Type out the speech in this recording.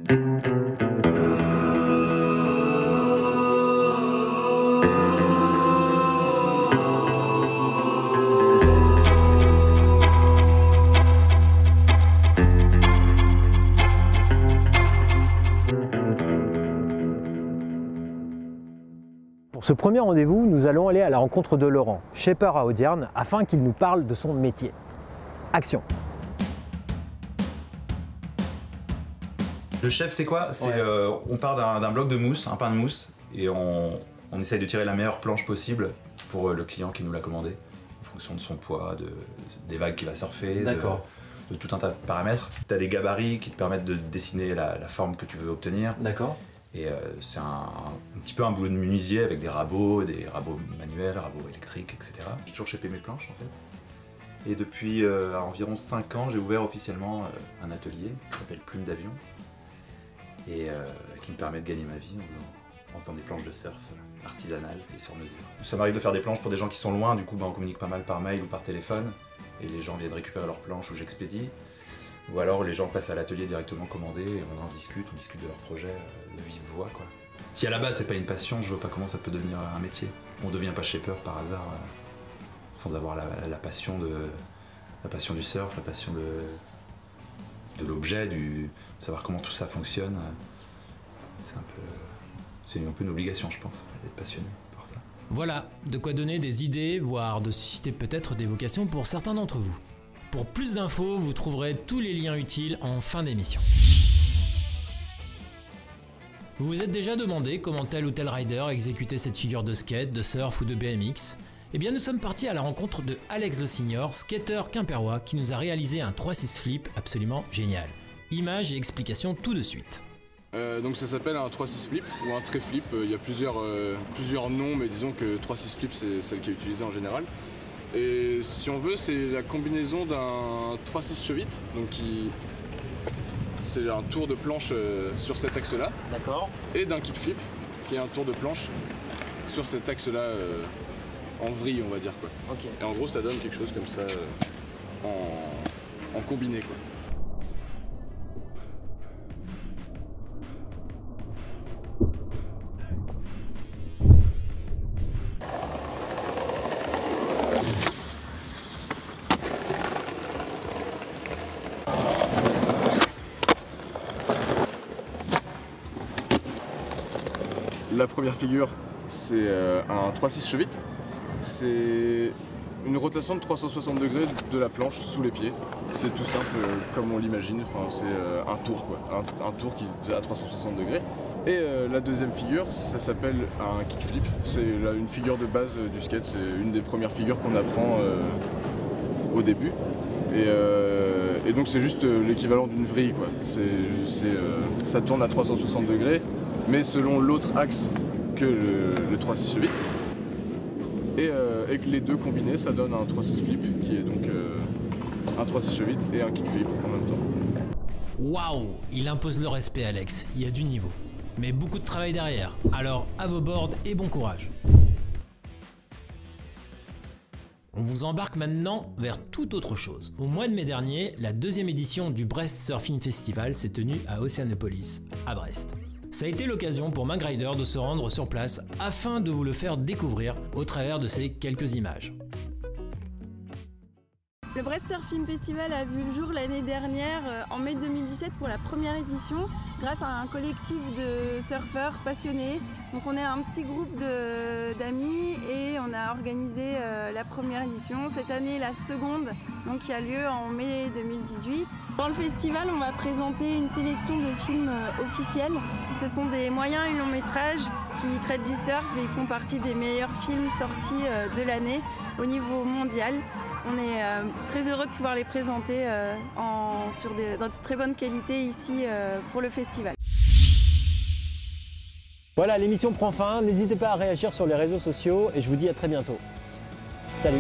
Pour ce premier rendez-vous, nous allons aller à la rencontre de Laurent, shaper à Audierne, afin qu'il nous parle de son métier. Action! Le shape, c'est quoi? C'est on part d'un bloc de mousse, un pain de mousse, et on essaye de tirer la meilleure planche possible pour le client qui nous l'a commandé, en fonction de son poids, des vagues qu'il va surfer, de tout un tas de paramètres. Tu as des gabarits qui te permettent de dessiner la forme que tu veux obtenir. D'accord. Et c'est un petit peu un boulot de menuisier avec des rabots manuels, rabots électriques, etc. J'ai toujours shapé mes planches en fait. Et depuis environ 5 ans, j'ai ouvert officiellement un atelier qui s'appelle Plume d'Avion et qui me permet de gagner ma vie en faisant des planches de surf artisanales et sur mesure. Ça m'arrive de faire des planches pour des gens qui sont loin, du coup on communique pas mal par mail ou par téléphone et les gens viennent récupérer leurs planches ou j'expédie. Ou alors les gens passent à l'atelier directement commandé et on discute de leur projet de vive voix quoi. Si à la base c'est pas une passion, je vois pas comment ça peut devenir un métier. On devient pas shaper par hasard sans avoir la passion du surf, la passion de l'objet, de savoir comment tout ça fonctionne. C'est un peu une obligation je pense, d'être passionné par ça. Voilà, de quoi donner des idées, voire de susciter peut-être des vocations pour certains d'entre vous. Pour plus d'infos, vous trouverez tous les liens utiles en fin d'émission. Vous vous êtes déjà demandé comment tel ou tel rider exécutait cette figure de skate, de surf ou de BMX? Eh bien nous sommes partis à la rencontre de Alex Le Signor, skater quimpérois qui nous a réalisé un 3-6 flip absolument génial. Images et explications tout de suite. Donc ça s'appelle un 3-6 flip ou un trait flip, il y a plusieurs noms mais disons que 3-6 flip c'est celle qui est utilisée en général. Et si on veut, c'est la combinaison d'un 3-6 chevite, donc c'est un tour de planche sur cet axe-là. D'accord. Et d'un kickflip, qui est un tour de planche sur cet axe-là en vrille, on va dire quoi. Okay. Et en gros, ça donne quelque chose comme ça en combiné quoi. La première figure, c'est un 3-6 chevite. C'est une rotation de 360 degrés de la planche sous les pieds. C'est tout simple comme on l'imagine, enfin, c'est un tour quoi, un tour qui est à 360 degrés. Et la deuxième figure, ça s'appelle un kickflip. C'est une figure de base du skate, c'est une des premières figures qu'on apprend au début. Et donc c'est juste l'équivalent d'une vrille quoi. Ça tourne à 360 degrés. Mais selon l'autre axe que le 3-6 chevite. Et les deux combinés, ça donne un 3-6 flip, qui est donc un 3-6 chevite et un kickflip en même temps. Waouh, il impose le respect Alex, il y a du niveau. Mais beaucoup de travail derrière, alors à vos boards et bon courage. On vous embarque maintenant vers toute autre chose. Au mois de mai dernier, la deuxième édition du Brest Surfing Festival s'est tenue à Océanopolis, à Brest. Ça a été l'occasion pour Magrider de se rendre sur place afin de vous le faire découvrir au travers de ces quelques images. Le Brest Surfing Festival a vu le jour l'année dernière, en mai 2017, pour la première édition, grâce à un collectif de surfeurs passionnés. Donc on est un petit groupe d'amis et on a organisé la première édition. Cette année, la seconde, donc qui a lieu en mai 2018. Dans le festival, on va présenter une sélection de films officiels. Ce sont des moyens et longs métrages qui traitent du surf et ils font partie des meilleurs films sortis de l'année au niveau mondial. On est très heureux de pouvoir les présenter dans de très bonne qualité ici pour le festival. Voilà, l'émission prend fin. N'hésitez pas à réagir sur les réseaux sociaux et je vous dis à très bientôt. Salut!